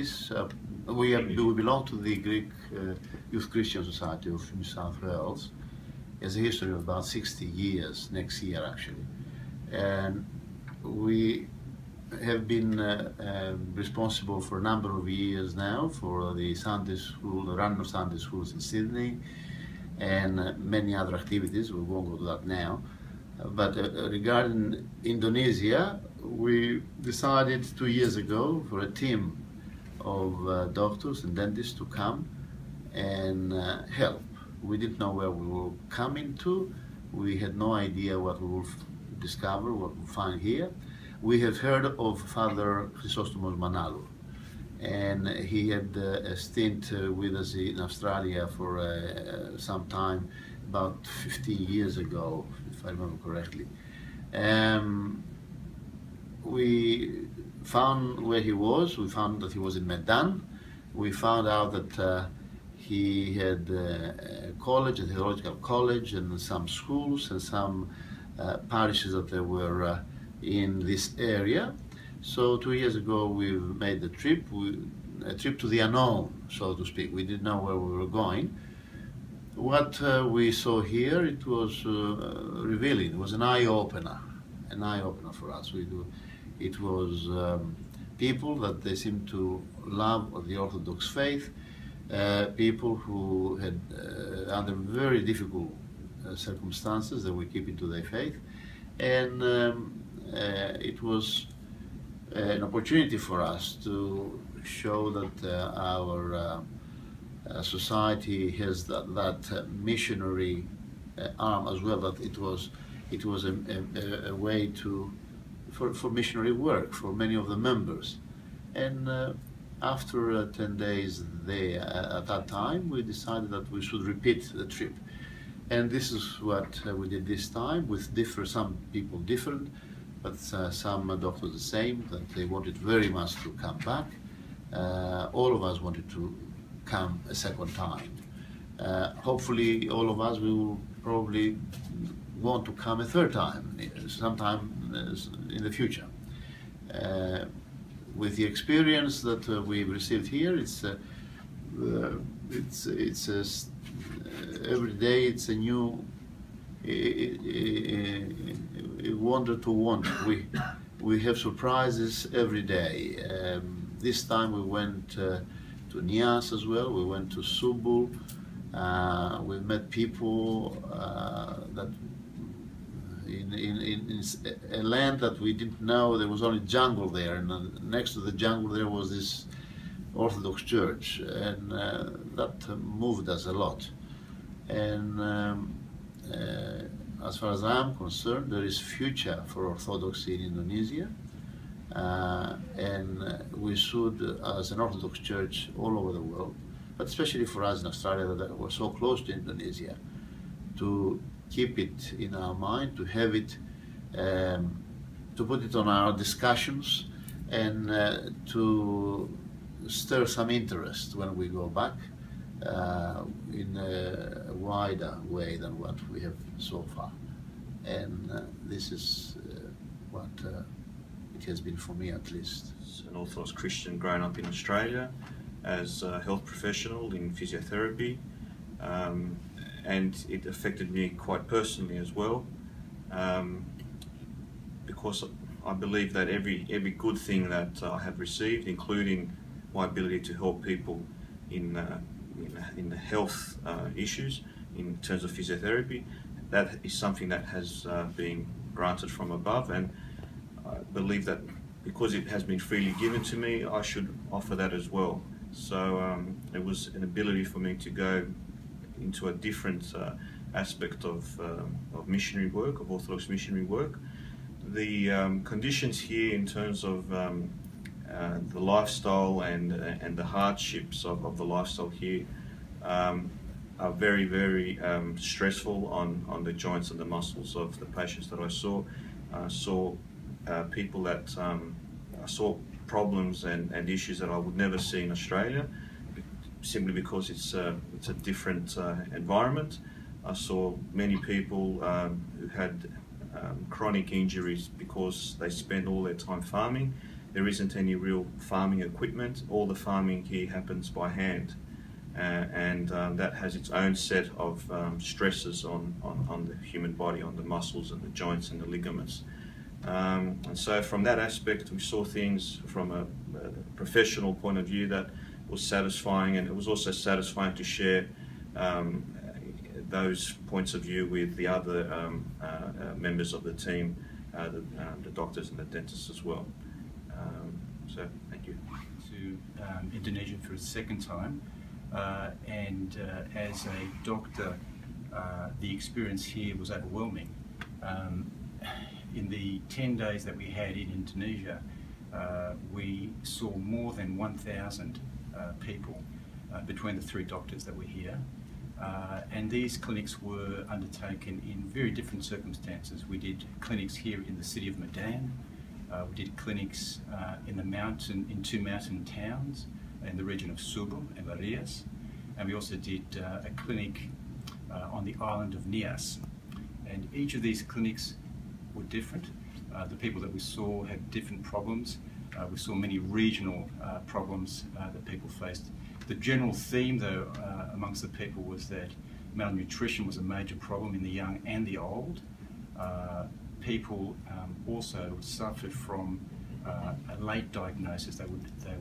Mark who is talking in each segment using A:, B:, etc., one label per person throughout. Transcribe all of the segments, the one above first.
A: this. We belong to the Greek Youth Christian Society of New South Wales. It has a history of about 60 years, next year actually. And we have been responsible for a number of years now for the Sunday school, the run of Sunday schools in Sydney, and many other activities. We won't go to that now. But regarding Indonesia, we decided 2 years ago for a team of doctors and dentists to come and help. We didn't know where we were coming to. We had no idea what we will discover, what we'll find here. We have heard of Father Chrysostomos Manalu, and he had a stint with us in Australia for some time, about 15 years ago, if I remember correctly. We found where he was. We found that he was in Medan. We found out that he had a college, a theological college, and some schools and some parishes that there were in this area. So 2 years ago we made the trip, a trip to the unknown, so to speak. We didn't know where we were going. What we saw here, it was revealing. It was an eye-opener for us. It was people that they seemed to love the Orthodox faith, people who had, under very difficult circumstances, that were keeping to their faith, and it was an opportunity for us to show that our society has that missionary arm as well. That it was a way for missionary work for many of the members. And after 10 days there, at that time, we decided that we should repeat the trip. And this is what we did this time, with some people different, but some doctors the same, that they wanted very much to come back. All of us wanted to come a second time. Hopefully all of us will probably want to come a third time, sometime in the future. With the experience that we've received here, every day it's a new wonder to wonder. We have surprises every day. This time we went to Nias as well. We went to Subul. We met people that in a land that we didn't know. There was only jungle there, and next to the jungle there was this Orthodox church, and that moved us a lot. And as far as I'm concerned, there is future for Orthodoxy in Indonesia, and we should, as an Orthodox church all over the world, but especially for us in Australia that we're so close to Indonesia, to keep it in our mind, to have it, to put it on our discussions, and to stir some interest when we go back in a wider way than what we have so far. And this is what it has been for me, at least.
B: As an Orthodox Christian growing up in Australia, as a health professional in physiotherapy, and it affected me quite personally as well, because I believe that every good thing that I have received, including my ability to help people in the health issues in terms of physiotherapy, that is something that has been granted from above, and I believe that because it has been freely given to me, I should offer that as well. So it was an ability for me to go into a different aspect of missionary work, of Orthodox missionary work. The conditions here in terms of the lifestyle and the hardships of the lifestyle here are very, very stressful on the joints and the muscles of the patients that I saw. I saw people that I saw problems and issues that I would never see in Australia, simply because it's a different environment. I saw many people who had chronic injuries because they spend all their time farming, there isn't any real farming equipment. All the farming here happens by hand, and that has its own set of stresses on the human body, on the muscles and the joints and the ligaments. And so from that aspect, we saw things from a professional point of view that was satisfying, and it was also satisfying to share those points of view with the other members of the team, the doctors and the dentists as well. So thank you.
C: To Indonesia for a second time, and as a doctor, the experience here was overwhelming. In the 10 days that we had in Indonesia, we saw more than 1,000 people between the 3 doctors that were here. And these clinics were undertaken in very different circumstances. We did clinics here in the city of Medan. We did clinics in in 2 mountain towns in the region of Subang and Marias. And we also did a clinic on the island of Nias. And each of these clinics were different. The people that we saw had different problems. We saw many regional problems that people faced. The general theme, though, amongst the people was that malnutrition was a major problem in the young and the old. People also suffered from a late diagnosis. They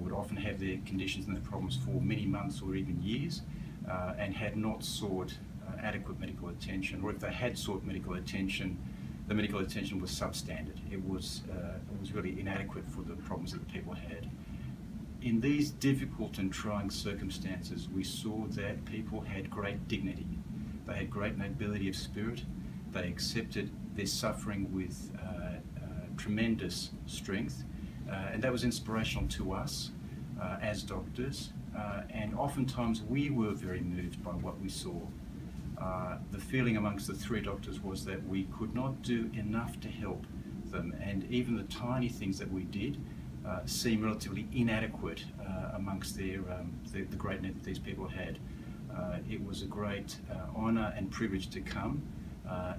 C: would often have their conditions and their problems for many months or even years, and had not sought adequate medical attention, or if they had sought medical attention, the medical attention was substandard. It was really inadequate for the problems that the people had. In these difficult and trying circumstances, we saw that people had great dignity. They had great nobility of spirit. They accepted their suffering with tremendous strength, and that was inspirational to us as doctors. And oftentimes we were very moved by what we saw. The feeling amongst the 3 doctors was that we could not do enough to help them, and even the tiny things that we did seemed relatively inadequate amongst the great need that these people had. It was a great honour and privilege to come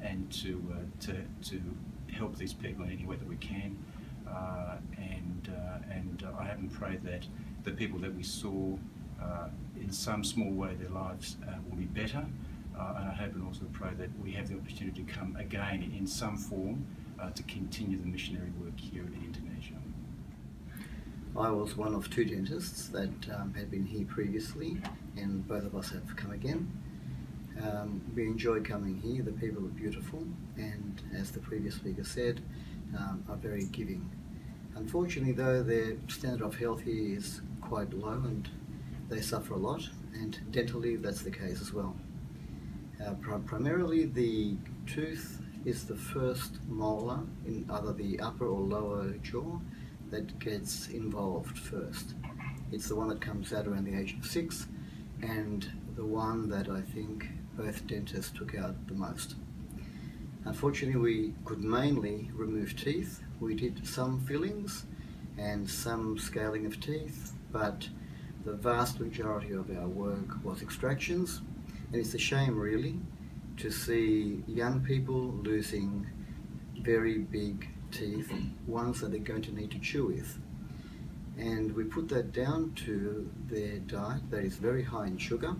C: and to help these people in any way that we can, and I hope and pray that the people that we saw, in some small way, their lives will be better. And I hope and also pray that we have the opportunity to come again in some form to continue the missionary work here in Indonesia.
D: I was one of 2 dentists that had been here previously, and both of us have come again. We enjoy coming here. The people are beautiful, and as the previous speaker said, are very giving. Unfortunately, though, their standard of health here is quite low, and they suffer a lot, and dentally that's the case as well. Primarily, the tooth is the first molar in either the upper or lower jaw that gets involved first. It's the one that comes out around the age of 6, and the one that I think both dentists took out the most. Unfortunately, we could mainly remove teeth. We did some fillings and some scaling of teeth, but the vast majority of our work was extractions. And it's a shame, really, to see young people losing very big teeth, ones that they're going to need to chew with. And we put that down to their diet that is very high in sugar,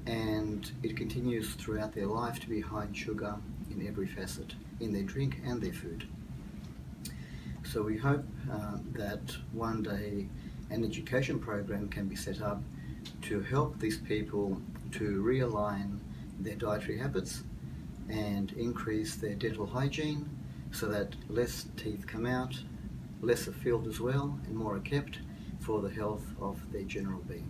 D: and it continues throughout their life to be high in sugar in every facet, in their drink and their food. So we hope that one day an education program can be set up to help these people to realign their dietary habits and increase their dental hygiene so that less teeth come out, less are filled as well, and more are kept for the health of their general being.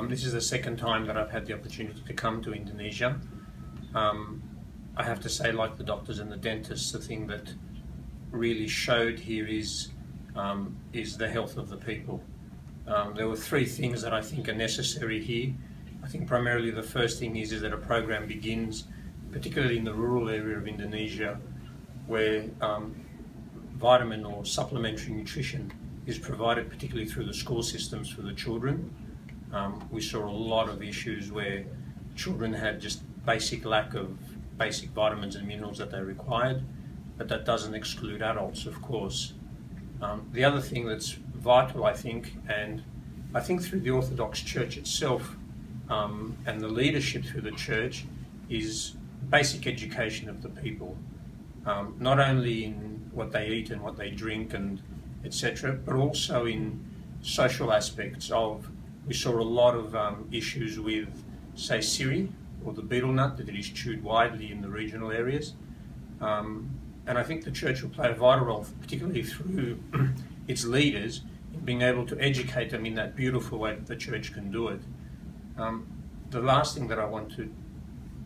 E: This is the second time that I've had the opportunity to come to Indonesia. I have to say, like the doctors and the dentists, the thing that really showed here is the health of the people. There were 3 things that I think are necessary here. I think primarily the first thing is that a program begins, particularly in the rural area of Indonesia, where vitamin or supplementary nutrition is provided, particularly through the school systems for the children. We saw a lot of issues where children had just basic lack of basic vitamins and minerals that they required. but that doesn't exclude adults, of course. The other thing that's vital, I think, and I think through the Orthodox Church itself and the leadership through the Church, is basic education of the people, not only in what they eat and what they drink and etc., but also in social aspects of, we saw a lot of issues with, say, siri, or the betel nut that is chewed widely in the regional areas. And I think the Church will play a vital role, particularly through its leaders, in being able to educate them in that beautiful way that the Church can do it. The last thing that I want to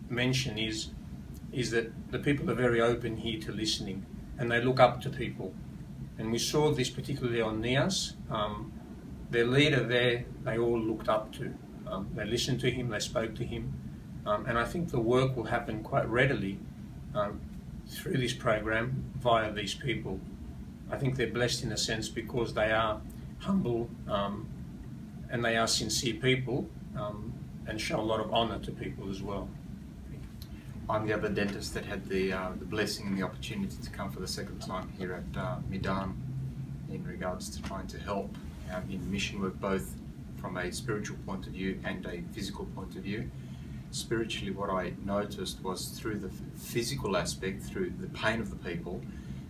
E: mention is that the people are very open here to listening, and they look up to people. And we saw this particularly on Nias. Their leader there, they all looked up to. They listened to him, they spoke to him. And I think the work will happen quite readily through this program via these people. I think they're blessed in a sense because they are humble and they are sincere people and show a lot of honour to people as well.
F: I'm the other dentist that had the blessing and the opportunity to come for the second time here at Medan in regards to trying to help in mission work, both from a spiritual point of view and a physical point of view. Spiritually, what I noticed was through the physical aspect, through the pain of the people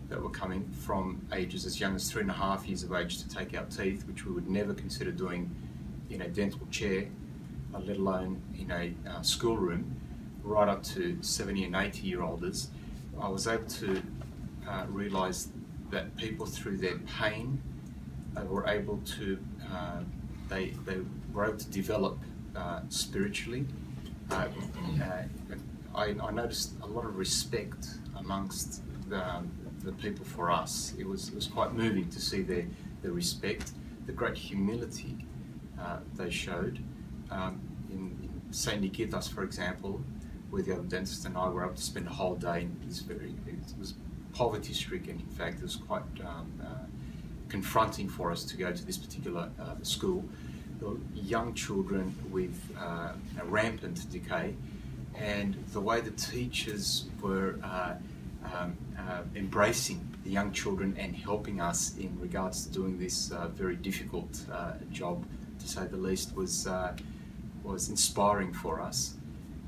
F: that were coming from ages as young as 3.5 years of age to take out teeth, which we would never consider doing in a dental chair, let alone in a schoolroom, right up to 70 and 80-year-olds. I was able to realise that people, through their pain, were able to they were able to develop spiritually. I noticed a lot of respect amongst the people for us. It was quite moving to see their respect, the great humility they showed. In St. Nikitas, for example, where the other dentist and I were able to spend a whole day, it was poverty-stricken. In fact, it was quite confronting for us to go to this particular school. Young children with rampant decay, and the way the teachers were embracing the young children and helping us in regards to doing this very difficult job, to say the least, was inspiring for us.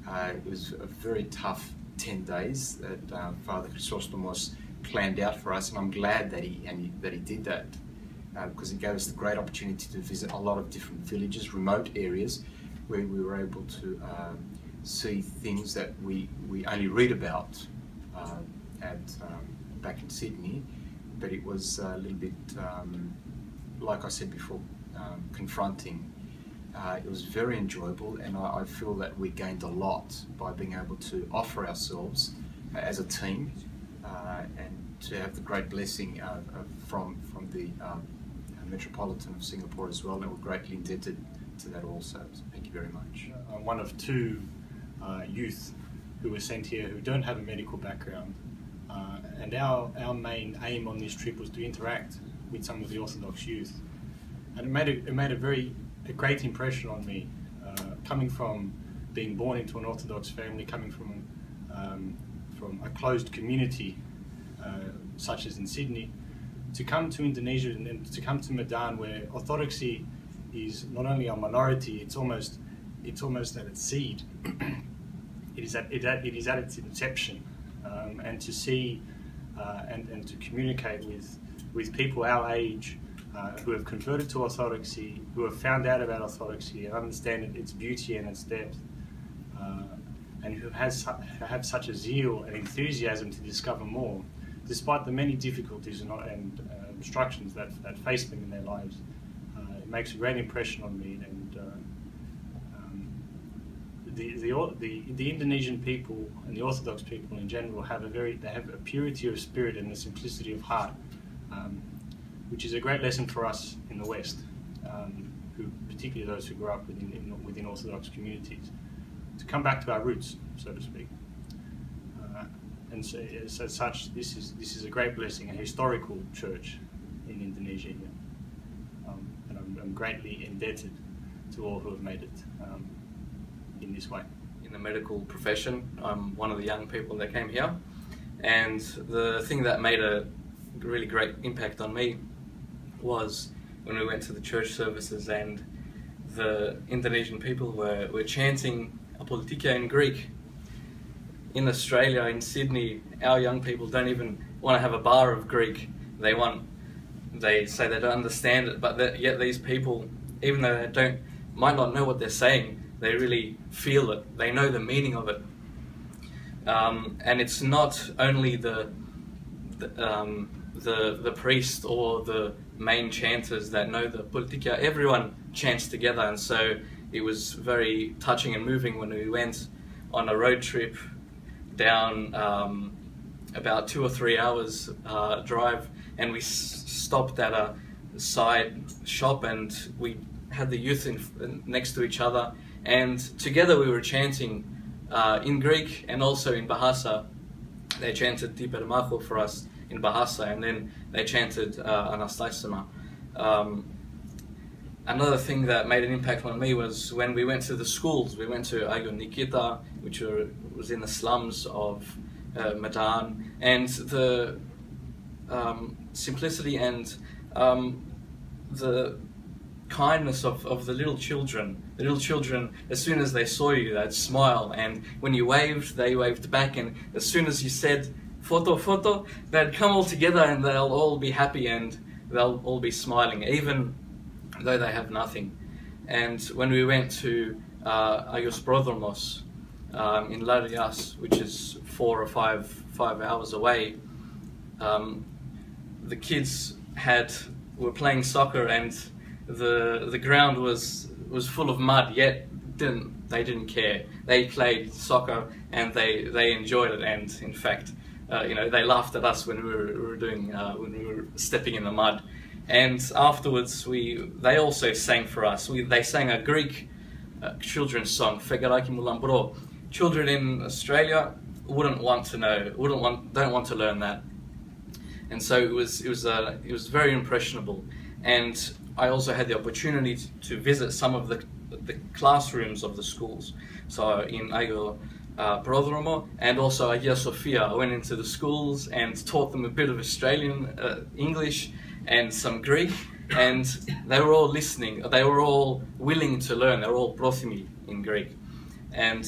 F: It was a very tough 10 days that Father Chrysostomos planned out for us, and I'm glad that he did that. Because it gave us the great opportunity to visit a lot of different villages, remote areas, where we were able to see things that we only read about back in Sydney, but it was a little bit, like I said before, confronting. It was very enjoyable, and I feel that we gained a lot by being able to offer ourselves as a team and to have the great blessing from the Metropolitan of Singapore as well, and we're greatly indebted to that also. So thank you very much.
G: I'm one of two youth who were sent here who don't have a medical background, and our main aim on this trip was to interact with some of the Orthodox youth, and it made a great impression on me, coming from being born into an Orthodox family, coming from a closed community such as in Sydney, to come to Indonesia and to come to Medan, where Orthodoxy is not only a minority, it's almost at its seed. It is at its inception, and to see and to communicate with people our age who have converted to Orthodoxy, who have found out about Orthodoxy and understand its beauty and its depth, and who have such a zeal and enthusiasm to discover more, despite the many difficulties and obstructions that face them in their lives. It makes a great impression on me, and the Indonesian people and the Orthodox people in general have a purity of spirit and a simplicity of heart, which is a great lesson for us in the West, particularly those who grew up within Orthodox communities, to come back to our roots, so to speak. And so, as such, this is a great blessing, a historical church in Indonesia here, and I'm greatly indebted to all who have made it in this way.
H: In the medical profession, I'm one of the young people that came here, And the thing that made a really great impact on me was when we went to the church services and the Indonesian people were chanting a politika in Greek. In Australia, in Sydney, our young people don't even want to have a bar of Greek. They say they don't understand it, but yet these people, even though they might not know what they're saying, they really feel it. They know the meaning of it. And it's not only the priest or the main chanters that know the politika. Everyone chants together, and so it was very touching and moving when we went on a road trip down about 2 or 3 hours drive, and we stopped at a side shop and we had the youth next to each other, and together we were chanting in Greek and also in Bahasa. They chanted Ti Permacho for us in Bahasa, and then they chanted Anastasima. Another thing that made an impact on me was when we went to the schools. We went to Ayo Nikita, which was in the slums of Medan, and the simplicity and the kindness of the little children. The little children, as soon as they saw you, they'd smile, and when you waved, they waved back, and as soon as you said photo, photo, they'd come all together and they'll all be happy and they'll all be smiling, even though they have nothing. And when we went to Ayos Prodromos in Larias, which is 4 or 5 hours away, the kids were playing soccer, and the ground was full of mud, yet they didn't care. They played soccer and they enjoyed it, and in fact, they laughed at us when we were stepping in the mud. And afterwards, they also sang for us. They sang a Greek children's song, Fegaraki Mulambro. Children in Australia don't want to learn that. And so it was very impressionable. And I also had the opportunity to visit some of the classrooms of the schools. So in Ayo Prodromo and also Hagia Sophia, I went into the schools and taught them a bit of Australian English and some Greek, and they were all listening. They were all willing to learn. They were all prothimi in Greek, and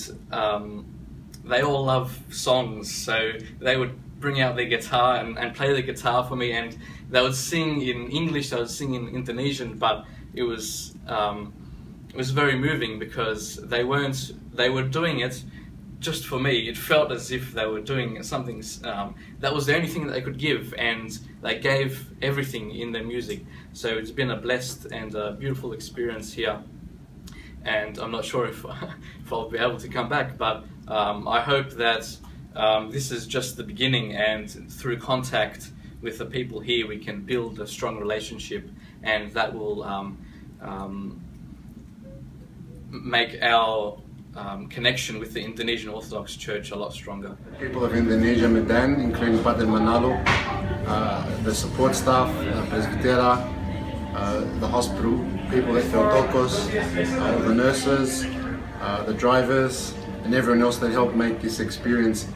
H: they all love songs. So they would bring out their guitar and play the guitar for me, and they would sing in English. They would sing in Indonesian, but it was very moving because they were doing it just for me. It felt as if they were doing something that was the only thing that they could give, and they gave everything in their music. So it's been a blessed and a beautiful experience here, and I'm not sure if I'll be able to come back, but I hope that this is just the beginning, and through contact with the people here we can build a strong relationship, and that will make our connection with the Indonesian Orthodox Church a lot stronger.
I: People of Indonesia, Medan, including Pater Manalo, the support staff, Presbytera, the hospital, people at Theotokos, the nurses, the drivers, and everyone else that helped make this experience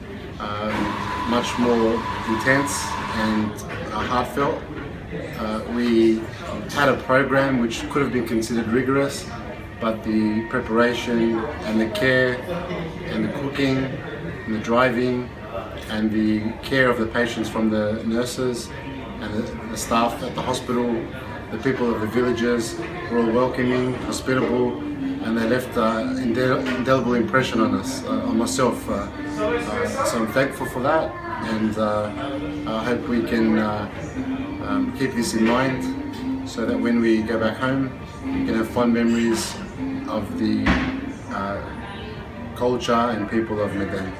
I: much more intense and heartfelt. We had a program which could have been considered rigorous, but the preparation and the care and the cooking and the driving and the care of the patients from the nurses and the staff at the hospital, the people of the villages were all welcoming, hospitable, and they left an indelible impression on us, on myself. So I'm thankful for that, and I hope we can keep this in mind so that when we go back home we can have fond memories of the culture and people of Medan.